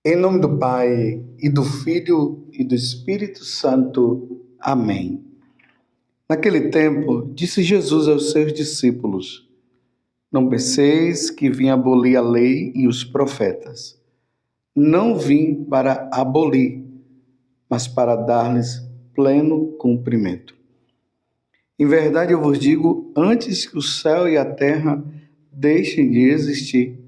Em nome do Pai, e do Filho, e do Espírito Santo. Amém. Naquele tempo, disse Jesus aos seus discípulos: Não penseis que vim abolir a lei e os profetas. Não vim para abolir, mas para dar-lhes pleno cumprimento. Em verdade eu vos digo, antes que o céu e a terra deixem de existir,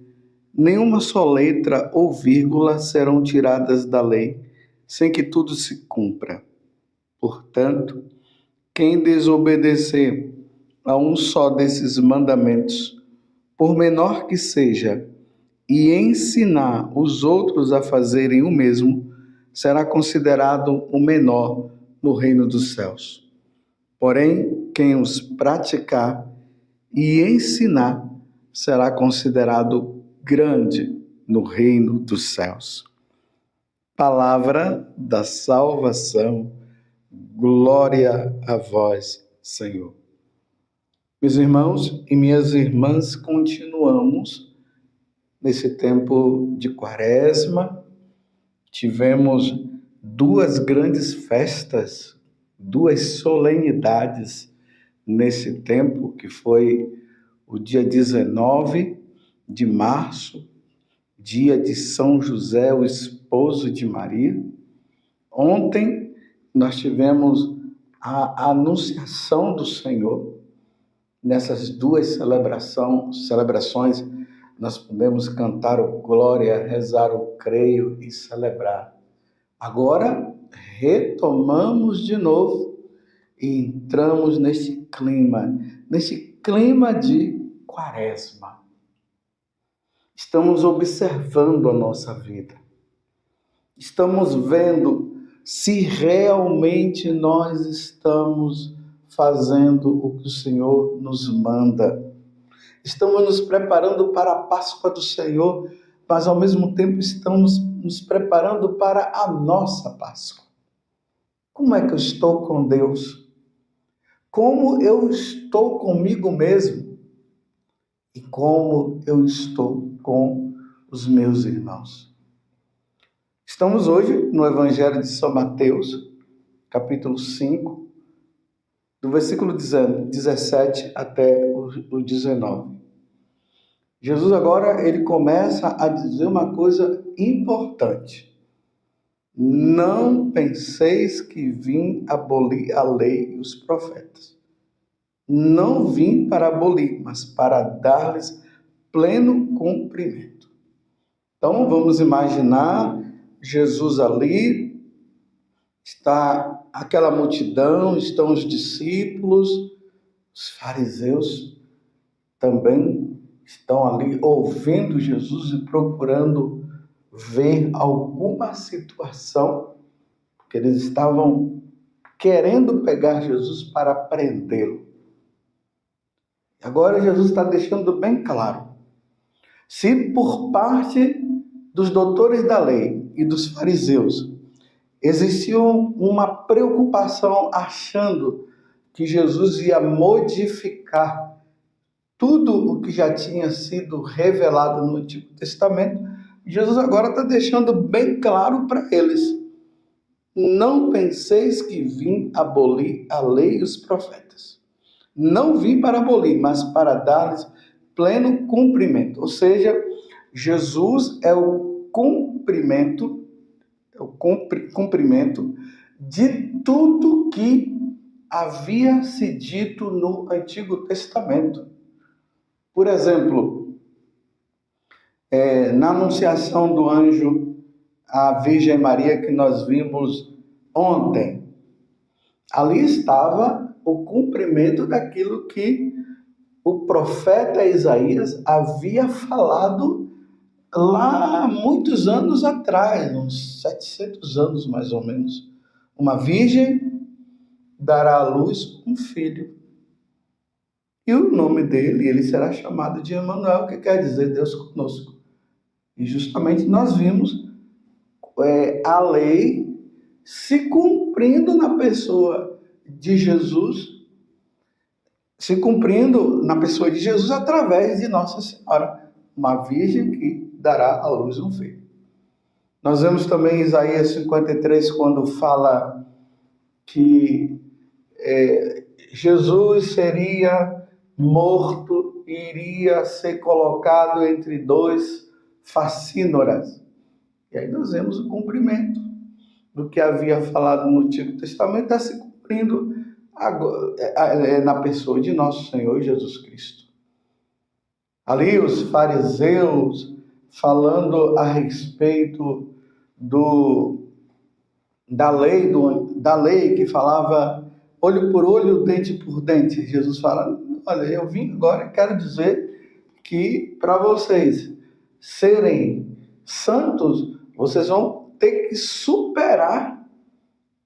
nenhuma só letra ou vírgula serão tiradas da lei, sem que tudo se cumpra. Portanto, quem desobedecer a um só desses mandamentos, por menor que seja, e ensinar os outros a fazerem o mesmo, será considerado o menor no reino dos céus. Porém, quem os praticar e ensinar será considerado grande no reino dos céus. Palavra da salvação, glória a vós, Senhor. Meus irmãos e minhas irmãs, continuamos nesse tempo de Quaresma. Tivemos duas grandes festas, duas solenidades nesse tempo, que foi o dia 19 de março, dia de São José, o esposo de Maria. Ontem nós tivemos a Anunciação do Senhor. Nessas duas celebrações, nós podemos cantar o Glória, rezar o Creio e celebrar. Agora, retomamos de novo e entramos neste clima de Quaresma. Estamos observando a nossa vida. Estamos vendo se realmente nós estamos fazendo o que o Senhor nos manda. Estamos nos preparando para a Páscoa do Senhor, mas ao mesmo tempo estamos nos preparando para a nossa Páscoa. Como é que eu estou com Deus? Como eu estou comigo mesmo? E como eu estou com os meus irmãos? Estamos hoje no Evangelho de São Mateus, capítulo 5, do versículo 17 até o 19. Jesus agora ele começa a dizer uma coisa importante. Não penseis que vim abolir a lei e os profetas. Não vim para abolir, mas para dar-lhes pleno cumprimento. Então vamos imaginar Jesus ali, está aquela multidão, estão os discípulos, os fariseus também estão ali ouvindo Jesus e procurando ver alguma situação, porque eles estavam querendo pegar Jesus para prendê-lo. Agora Jesus está deixando bem claro, se por parte dos doutores da lei e dos fariseus existia uma preocupação achando que Jesus ia modificar tudo o que já tinha sido revelado no Antigo Testamento, Jesus agora está deixando bem claro para eles: não penseis que vim abolir a lei e os profetas. Não vim para abolir, mas para dar-lhes pleno cumprimento. Ou seja, Jesus é o cumprimento de tudo que havia se dito no Antigo Testamento. Por exemplo, na anunciação do anjo à Virgem Maria que nós vimos ontem, ali estava o cumprimento daquilo que o profeta Isaías havia falado lá muitos anos atrás, uns 700 anos mais ou menos. Uma virgem dará à luz um filho. E o nome dele, ele será chamado de Emanuel, que quer dizer Deus conosco. E justamente nós vimos a lei se cumprindo na pessoa de Jesus, através de Nossa Senhora, uma virgem que dará à luz um filho. Nós vemos também Isaías 53, quando fala que Jesus seria morto e iria ser colocado entre dois facínoras. E aí nós vemos o cumprimento do que havia falado no Antigo Testamento, está se cumprindo agora, na pessoa de nosso Senhor Jesus Cristo. Ali os fariseus falando a respeito da lei que falava olho por olho, dente por dente. Jesus fala, olha, eu vim agora e quero dizer que para vocês serem santos, vocês vão ter que superar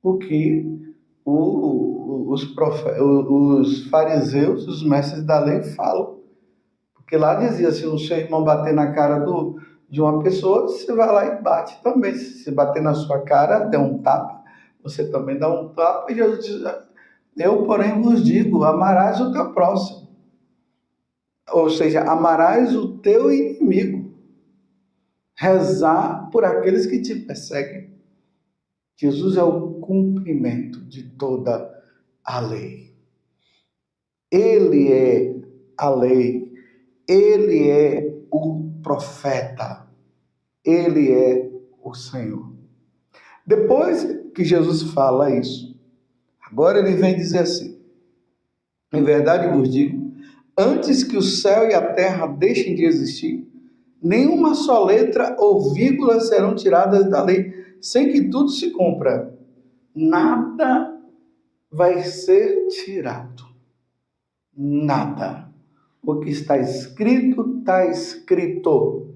o que os fariseus, os mestres da lei falam. Porque lá dizia, se o seu irmão bater na cara de uma pessoa, você vai lá e bate também. Se bater na sua cara, der um tapa, você também dá um tapa. E Jesus diz, eu, porém, vos digo, amarás o teu próximo. Ou seja, amarás o teu inimigo. Rezar por aqueles que te perseguem. Jesus é o cumprimento de toda a lei. Ele é a lei. Ele é o profeta. Ele é o Senhor. Depois que Jesus fala isso, agora ele vem dizer assim, em verdade vos digo, antes que o céu e a terra deixem de existir, nenhuma só letra ou vírgula serão tiradas da lei, sem que tudo se cumpra. Nada vai ser tirado. Nada. O que está escrito, está escrito.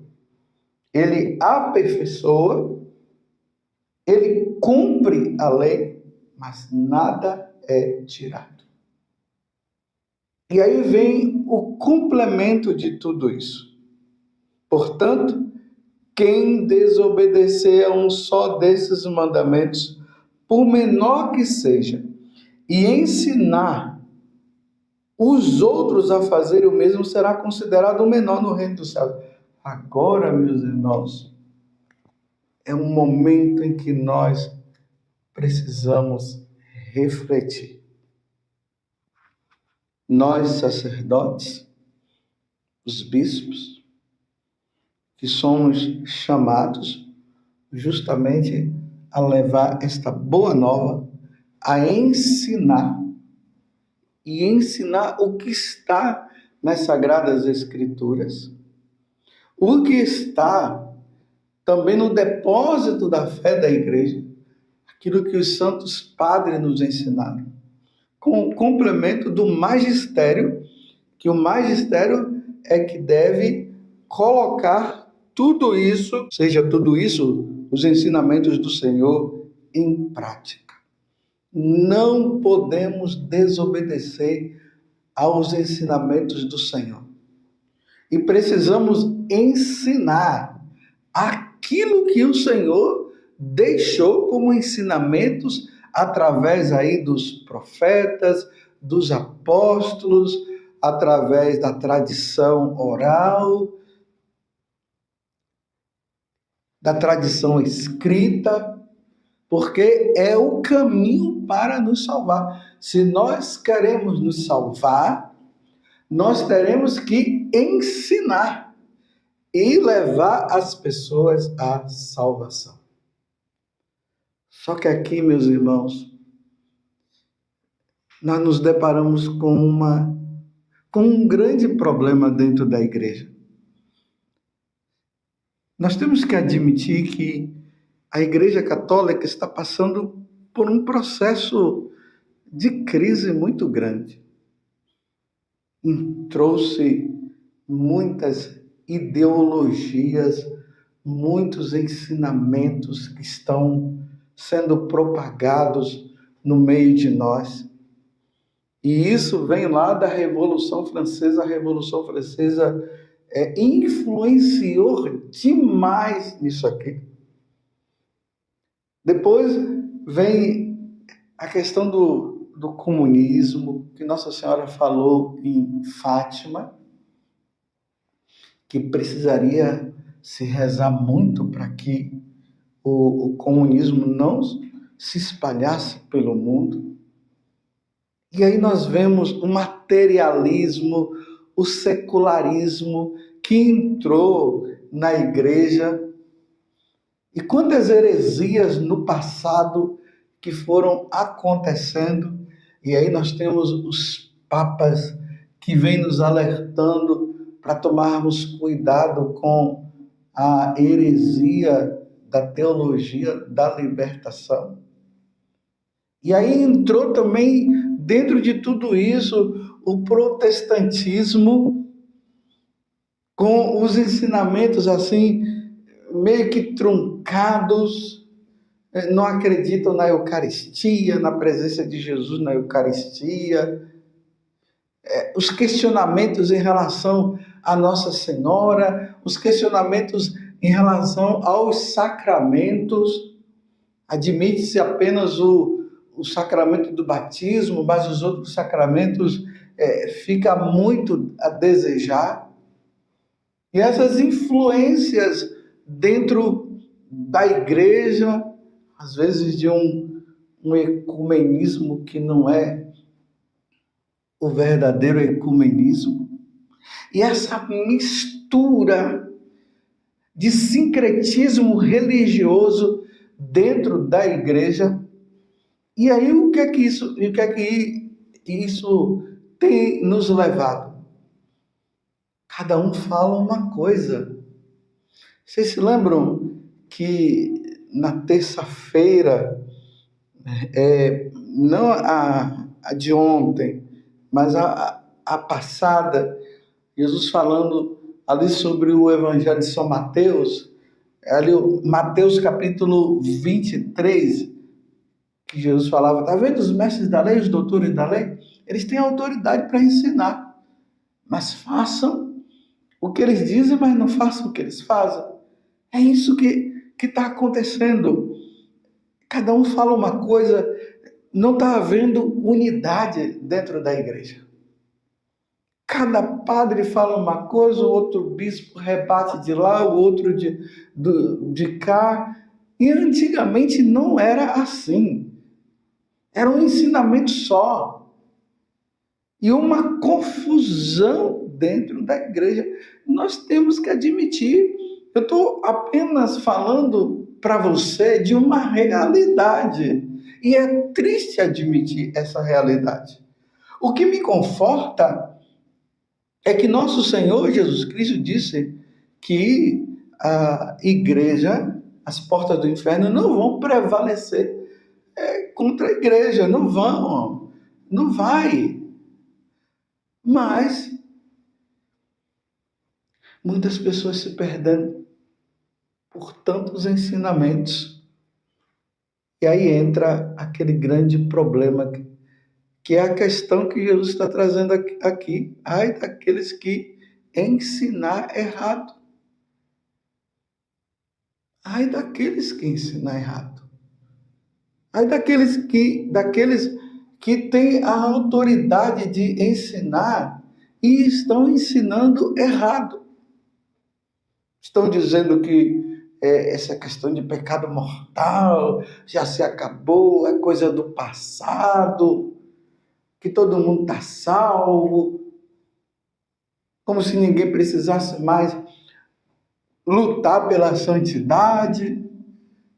Ele aperfeiçoa, ele cumpre a lei, mas nada é tirado. E aí vem o complemento de tudo isso. Portanto, quem desobedecer a um só desses mandamentos, por menor que seja, e ensinar os outros a fazerem o mesmo, será considerado o menor no reino dos céus. Agora, meus irmãos, é um momento em que nós precisamos refletir. Nós, sacerdotes, os bispos, que somos chamados justamente a levar esta boa nova, a ensinar, e ensinar o que está nas Sagradas Escrituras, o que está também no depósito da fé da igreja, aquilo que os santos padres nos ensinaram, com o complemento do magistério, que o magistério é que deve colocar tudo isso, seja tudo isso, os ensinamentos do Senhor em prática. Não podemos desobedecer aos ensinamentos do Senhor. E precisamos ensinar aquilo que o Senhor deixou como ensinamentos através aí dos profetas, dos apóstolos, através da tradição oral, da tradição escrita, porque é o caminho para nos salvar. Se nós queremos nos salvar, nós teremos que ensinar e levar as pessoas à salvação. Só que aqui, meus irmãos, nós nos deparamos com um grande problema dentro da igreja. Nós temos que admitir que a Igreja Católica está passando por um processo de crise muito grande. Trouxe muitas ideologias, muitos ensinamentos que estão sendo propagados no meio de nós. E isso vem lá da Revolução Francesa. A Revolução Francesa influenciou demais nisso aqui. Depois vem a questão do comunismo, que Nossa Senhora falou em Fátima, que precisaria se rezar muito para que o comunismo não se espalhasse pelo mundo. E aí nós vemos o materialismo, o secularismo que entrou na igreja. E quantas heresias no passado que foram acontecendo. E aí nós temos os papas que vêm nos alertando para tomarmos cuidado com a heresia da teologia da libertação. E aí entrou também, dentro de tudo isso, o protestantismo, com os ensinamentos assim, meio que truncados, não acreditam na Eucaristia, na presença de Jesus na Eucaristia, os questionamentos em relação a Nossa Senhora, os questionamentos em relação aos sacramentos. Admite-se apenas o sacramento do batismo, mas os outros sacramentos fica muito a desejar. E essas influências dentro da igreja, às vezes de um ecumenismo que não é o verdadeiro ecumenismo, e essa mistura de sincretismo religioso dentro da igreja. E aí o que é que isso tem nos levado? Cada um fala uma coisa. Vocês se lembram que na terça-feira, não a de ontem, mas a passada, Jesus falando ali sobre o Evangelho de São Mateus, ali Mateus capítulo 23, que Jesus falava, está vendo os mestres da lei, os doutores da lei? Eles têm autoridade para ensinar, mas façam o que eles dizem, mas não façam o que eles fazem. É isso que está acontecendo. Cada um fala uma coisa, não está havendo unidade dentro da igreja. Cada padre fala uma coisa, o outro bispo rebate de lá, o outro de cá. E antigamente não era assim. Era um ensinamento só. E uma confusão dentro da igreja. Nós temos que admitir. Eu estou apenas falando para você de uma realidade. E é triste admitir essa realidade. O que me conforta é que nosso Senhor Jesus Cristo disse que a igreja, as portas do inferno não vão prevalecer contra a igreja, não vão, não vai. Mas muitas pessoas se perdendo por tantos ensinamentos. E aí entra aquele grande problema que é a questão que Jesus está trazendo aqui. Ai daqueles que ensinar errado. Ai daqueles que ensinar errado. Ai daqueles que têm a autoridade de ensinar e estão ensinando errado. Estão dizendo que essa questão de pecado mortal já se acabou, é coisa do passado, que todo mundo está salvo, como se ninguém precisasse mais lutar pela santidade,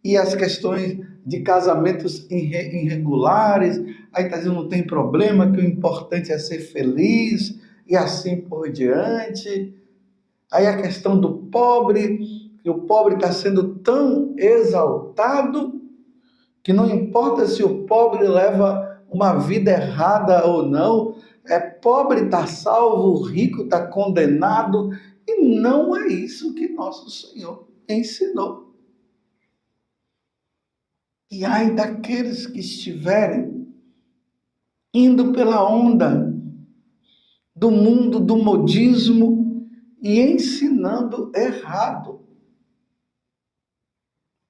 e as questões de casamentos irregulares, aí está dizendo não tem problema, que o importante é ser feliz, e assim por diante. Aí a questão do pobre, que o pobre está sendo tão exaltado, que não importa se o pobre leva uma vida errada ou não, pobre está salvo, rico está condenado, e não é isso que nosso Senhor ensinou. E ai daqueles que estiverem indo pela onda do mundo do modismo e ensinando errado.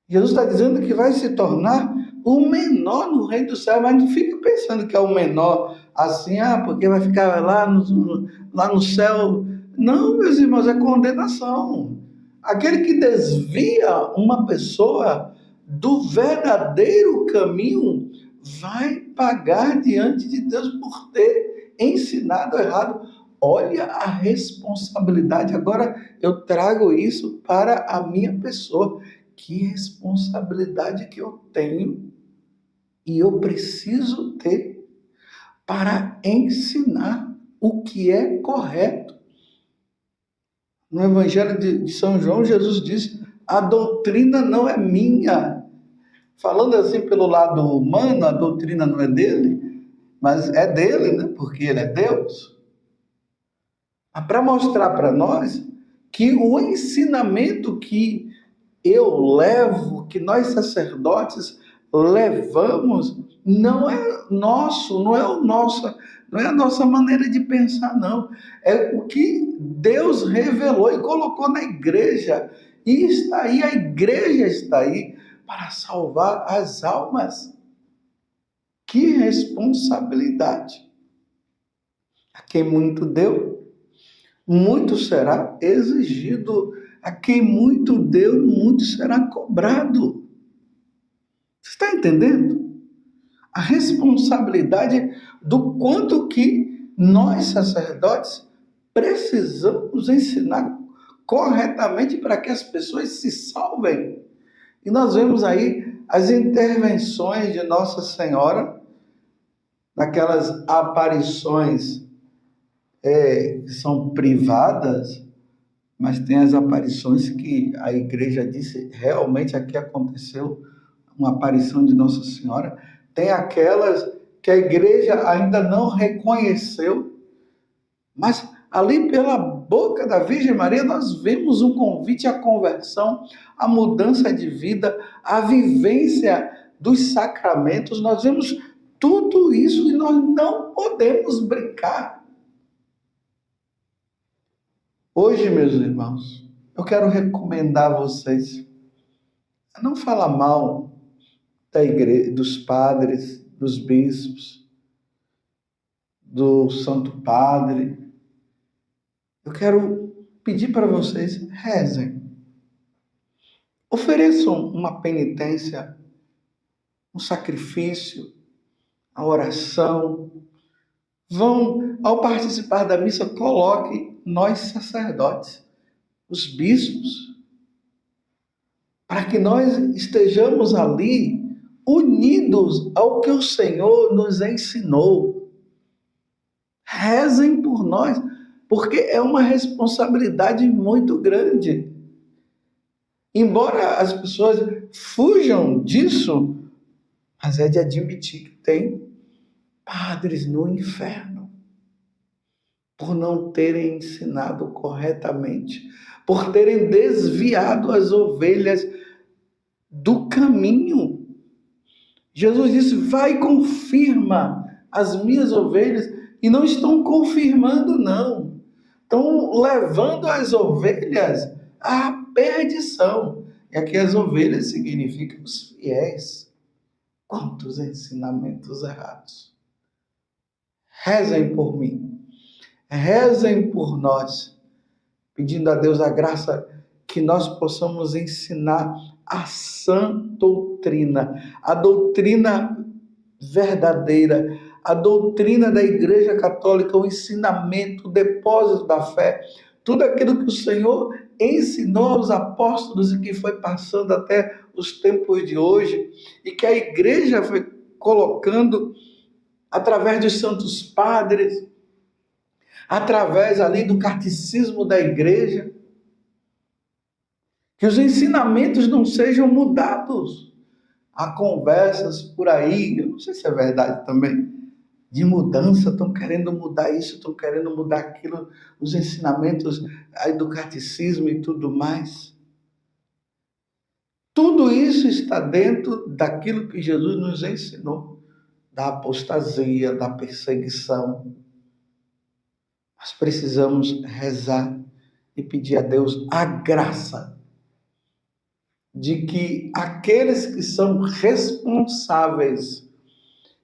Jesus está dizendo que vai se tornar o menor no reino do céu, mas não fica pensando que é o menor assim, porque vai ficar lá no céu. Não, meus irmãos, é condenação. Aquele que desvia uma pessoa do verdadeiro caminho vai pagar diante de Deus por ter ensinado errado. Olha a responsabilidade. Agora eu trago isso para a minha pessoa. Que responsabilidade que eu tenho e eu preciso ter para ensinar o que é correto. No Evangelho de São João, Jesus disse: a doutrina não é minha. Falando assim pelo lado humano, a doutrina não é dele, mas é dele, né? Porque ele é Deus. Mas para mostrar para nós que o ensinamento que eu levo, que nós sacerdotes levamos, não é nosso, não é o nosso, não é a nossa maneira de pensar, não. É o que Deus revelou e colocou na igreja. E está aí, a igreja está aí para salvar as almas. Que responsabilidade! A quem muito deu, muito será exigido. A quem muito deu, muito será cobrado. Você está entendendo? A responsabilidade do quanto que nós, sacerdotes, precisamos ensinar corretamente para que as pessoas se salvem. E nós vemos aí as intervenções de Nossa Senhora, naquelas aparições que são privadas, mas tem as aparições que a igreja disse, realmente aqui aconteceu uma aparição de Nossa Senhora. Tem aquelas que a igreja ainda não reconheceu, mas ali pela boca da Virgem Maria nós vemos um convite à conversão, à mudança de vida, à vivência dos sacramentos. Nós vemos tudo isso e nós não podemos brincar. Hoje, meus irmãos, eu quero recomendar a vocês a não falar mal da igreja, dos padres, dos bispos, do Santo Padre. Eu quero pedir para vocês, rezem. Ofereçam uma penitência, um sacrifício, a oração. Vão, ao participar da missa, coloque nós sacerdotes, os bispos, para que nós estejamos ali unidos ao que o Senhor nos ensinou. Rezem por nós, porque é uma responsabilidade muito grande. Embora as pessoas fujam disso, mas é de admitir que tem padres no inferno por não terem ensinado corretamente, por terem desviado as ovelhas do caminho. Jesus disse: vai e confirma as minhas ovelhas, e não estão confirmando, não. Estão levando as ovelhas à perdição. E aqui as ovelhas significam os fiéis. Quantos ensinamentos errados. Rezem por mim. Rezem por nós, pedindo a Deus a graça que nós possamos ensinar a sã doutrina, a doutrina verdadeira, a doutrina da Igreja Católica, o ensinamento, o depósito da fé, tudo aquilo que o Senhor ensinou aos apóstolos e que foi passando até os tempos de hoje, e que a Igreja foi colocando através dos santos padres, através ali do catecismo da Igreja, que os ensinamentos não sejam mudados. Há conversas por aí, eu não sei se é verdade também, de mudança, estão querendo mudar isso, estão querendo mudar aquilo, os ensinamentos aí do catecismo e tudo mais. Tudo isso está dentro daquilo que Jesus nos ensinou, da apostasia, da perseguição. Nós precisamos rezar e pedir a Deus a graça de que aqueles que são responsáveis,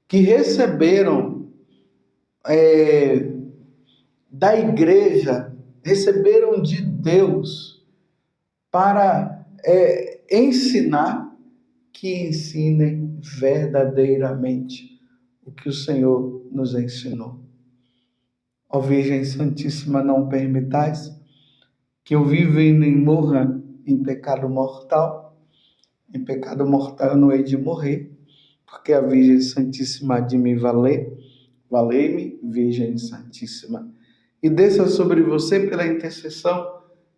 que receberam da igreja, receberam de Deus para ensinar, que ensinem verdadeiramente o que o Senhor nos ensinou. Ó Virgem Santíssima, não permitais que eu viva e nem morra em pecado mortal. Em pecado mortal eu não hei de morrer, porque a Virgem Santíssima há de me valer. Valei-me, Virgem Santíssima. E desça sobre você, pela intercessão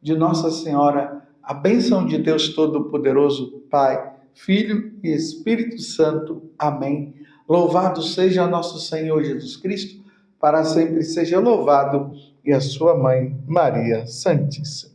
de Nossa Senhora, a bênção de Deus Todo-Poderoso, Pai, Filho e Espírito Santo. Amém. Louvado seja nosso Senhor Jesus Cristo, para sempre seja louvado, e a sua mãe, Maria Santíssima.